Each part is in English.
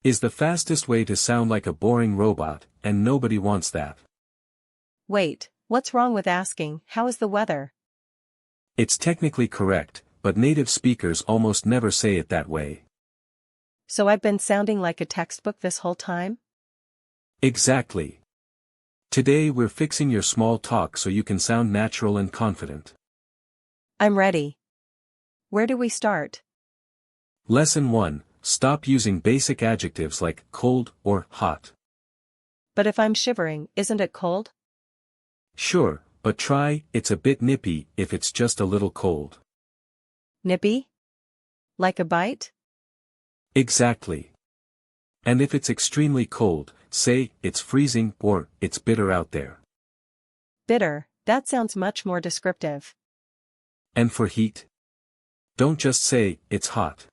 is the fastest way to sound like a boring robot, and nobody wants that. Wait, what's wrong with asking, how is the weather? It's technically correct, but native speakers almost never say it that way. So I've been sounding like a textbook this whole time? Exactly. Today we're fixing your small talk so you can sound natural and confident. I'm ready. Where do we start? Lesson 1. Stop using basic adjectives like cold or hot. But if I'm shivering, isn't it cold? Sure, but try, it's a bit nippy if it's just a little cold. Nippy? Like a bite? Exactly. And if it's extremely cold, say, it's freezing or it's bitter out there. Bitter, that sounds much more descriptive. And for heat? Don't just say, it's hot.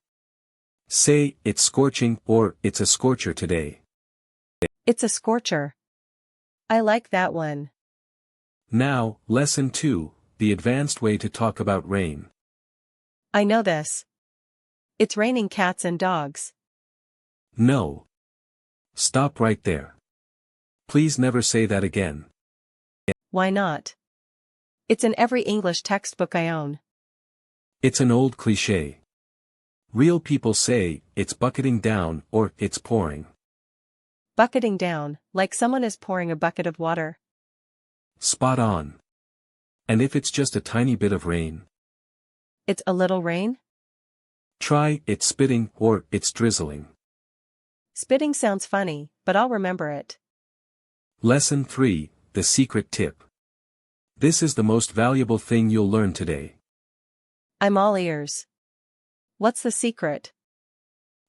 Say, it's scorching or it's a scorcher today. It's a scorcher. I like that one. Now, lesson 2, the advanced way to talk about rain. I know this. It's raining cats and dogs. No. Stop right there. Please never say that again. Why not? It's in every English textbook I own. It's an old cliché. Real people say, it's bucketing down or it's pouring. Bucketing down, like someone is pouring a bucket of water. Spot on. And if it's just a tiny bit of rain? It's a little rain? Try, it's spitting or it's drizzling. Spitting sounds funny, but I'll remember it. Lesson 3, the secret tip. This is the most valuable thing you'll learn today. I'm all ears. What's the secret?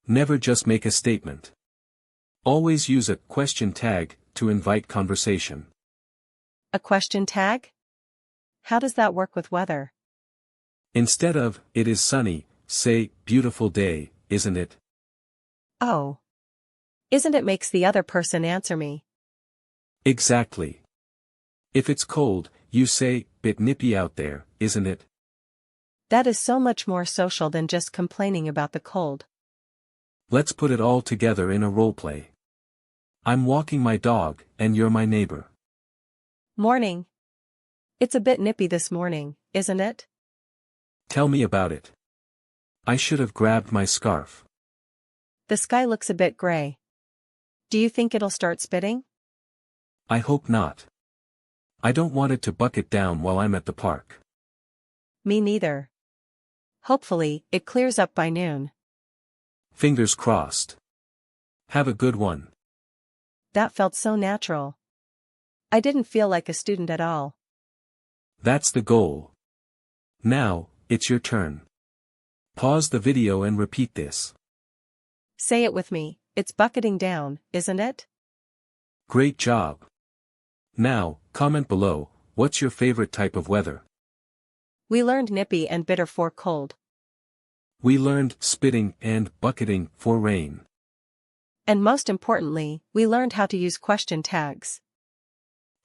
Never just make a statement. Always use a question tag to invite conversation. A question tag? How does that work with weather? Instead of, it is sunny, say, beautiful day, isn't it? Oh. Isn't it makes the other person answer me? Exactly. If it's cold, you say, bit nippy out there, isn't it? That is so much more social than just complaining about the cold. Let's put it all together in a roleplay. I'm walking my dog, and you're my neighbor. Morning. It's a bit nippy this morning, isn't it? Tell me about it. I should have grabbed my scarf. The sky looks a bit gray. Do you think it'll start spitting? I hope not. I don't want it to bucket down while I'm at the park. Me neither. Hopefully, it clears up by noon. Fingers crossed. Have a good one. That felt so natural. I didn't feel like a student at all. That's the goal. Now, it's your turn. Pause the video and repeat this. Say it with me, it's bucketing down, isn't it? Great job. Now, comment below, what's your favorite type of weather? We learned nippy and bitter for cold. We learned spitting and bucketing for rain. And most importantly, we learned how to use question tags.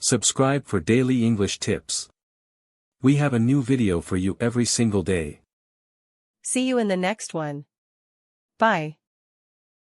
Subscribe for daily English tips. We have a new video for you every single day. See you in the next one. Bye.